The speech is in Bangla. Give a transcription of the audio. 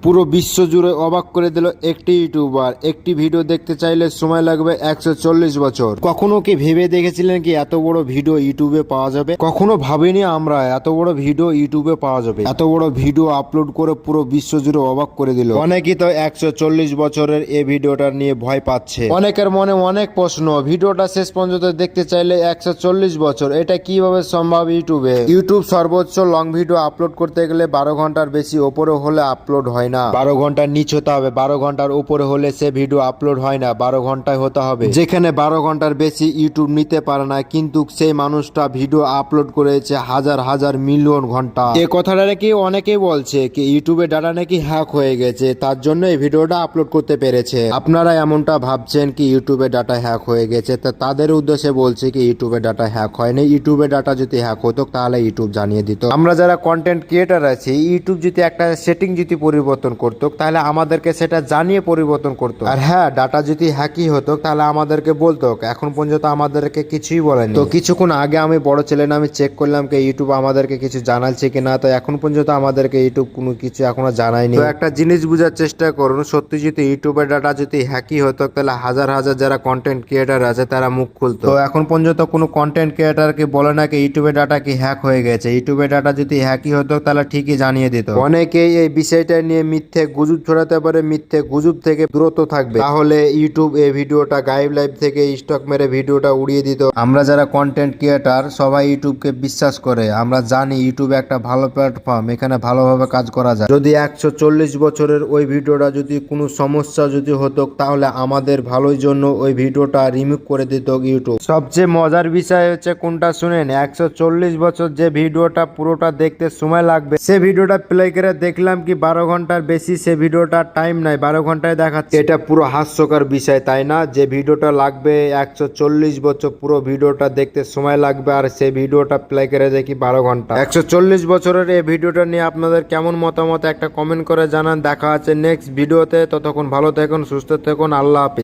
পুরো বিশ্ব জুড়ে অবাক করে দিল একটি ইউটিউবার। একটি ভিডিও দেখতে চাইলে সময় লাগবে 140 বছর। কখনো কি ভেবে দেখেছিলেন কি এত বড় ভিডিও ইউটিউবে পাওয়া যাবে? কখনো ভাবিনি আমরা এত বড় ভিডিও ইউটিউবে পাওয়া যাবে। এত বড় ভিডিও আপলোড করে পুরো বিশ্ব জুড়ে অবাক করে দিল। অনেকেই তো 140 বছরের এই ভিডিওটা নিয়ে ভয় পাচ্ছে। অনেকের মনে অনেক প্রশ্ন, ভিডিওটা শেষ পর্যন্ত দেখতে চাইলে 140 বছর, এটা কিভাবে সম্ভব? ইউটিউব সর্বোচ্চ লং ভিডিও আপলোড করতে গেলে 12 ঘন্টার বেশি ওপরে হলে আপলোড হয় না। 12 ঘন্টার নিচ হতে হবে, 12 ঘন্টার উপরে হলে সে ভিডিও আপলোড হয় না। 12 ঘন্টায় হতে হবে। যেখানে 12 ঘন্টার বেশি ইউটিউব নিতে পারে না, কিন্তু সেই মানুষটা ভিডিও আপলোড করেছে হাজার হাজার মিলিয়ন ঘন্টা। এই কথাটা নাকি অনেকেই বলছে কি ইউটিউবে ডাটা নাকি হ্যাক হয়ে গেছে, তার জন্য এই ভিডিওটা আপলোড করতে পেরেছে। আপনারা এমনটা ভাবছেন কি ইউটিউবে ডাটা হ্যাক হয়ে গেছে, তা তাদের উদ্দেশ্যে বলছে কি ইউটিউবে ডাটা হ্যাক হয়নি। ইউটিউবে ডাটা যদি হ্যাক হতো তাহলে ইউটিউব জানিয়ে দিত। আমরা যারা কন্টেন্ট ক্রিয়েটার আছি, ইউটিউব যদি একটা সেটিং যদি পরিবর্তন করতো তাহলে আমাদেরকে সেটা জানিয়ে পরিবর্তন করতো। আর হ্যাঁ, ডাটা যদি হ্যাকই হতো তাহলে আমাদেরকে বলতো। এখন পর্যন্ত আমাদেরকে কিছুই বলেনি। তো কিছুক্ষণ আগে আমি বড় চ্যানেলে আমি চেক করলাম কি ইউটিউব আমাদেরকে কিছু জানাচ্ছে কিনা, তো এখন পর্যন্ত আমাদেরকে ইউটিউব কোনো কিছু এখনো জানায়নি। তো একটা জিনিস বোঝার চেষ্টা করুন, সত্যি যদি ইউটিউবের ডাটা যদি হ্যাকই হতো তাহলে হাজার হাজার যারা কন্টেন্ট ক্রিয়েটার আছে তারা মুখ খুলতো। তো এখন পর্যন্ত কোনো কন্টেন্ট ক্রিয়েটারকে বলে না কি ইউটিউবের ডাটা কি হ্যাক হয়ে গেছে। ইউটিউবের ডাটা যদি হ্যাকই হতো তাহলে ঠিকই জানিয়ে দিত। অনেকেই এই বিষয়টা নিয়ে মিথ্যে গুজব ছড়াতে পারে, মিথ্যে গুজব থেকে দূরত থাকবে। তাহলে ইউটিউব এই ভিডিওটা গাইব লাইভ থেকে স্টক মেরে ভিডিওটা উড়িয়ে দিত। আমরা যারা কন্টেন্ট ক্রিয়েটার সবাই ইউটিউবকে বিশ্বাস করে। আমরা জানি ইউটিউব একটা ভালো প্ল্যাটফর্ম, এখানে ভালোভাবে কাজ করা যায়। যদি 140 বছরের ওই ভিডিওটা যদি কোনো সমস্যা যদি হতো তাহলে আমাদের ভালোর জন্য ওই ভিডিওটা রিমুভ করে দিত ইউটিউব। সবচেয়ে মজার বিষয় হচ্ছে কোনটা শুনেন, 140 বছর যে ভিডিওটা পুরোটা দেখতে সময় লাগবে, সে ভিডিওটা প্লে করে দেখলাম কি 12 ঘন্টার বেশি সে ভিডিওটা টাইম নাই, 12 ঘন্টায় দেখাচ্ছে। এটা পুরো হাস্যকর বিষয়, তাই না? যে ভিডিওটা লাগবে 140 বছর, পুরো ভিডিওটা দেখতে সময় লাগবে, আর সেই ভিডিওটা প্লে করে দেখি 12 ঘন্টা। 140 বছরের এই ভিডিওটা নিয়ে আপনাদের কেমন মতামত একটা কমেন্ট করে জানান। দেখা আছে নেক্সট ভিডিওতে। ততক্ষণ ভালো থাকুন, সুস্থ থাকুন, আল্লাহ হাফেজ।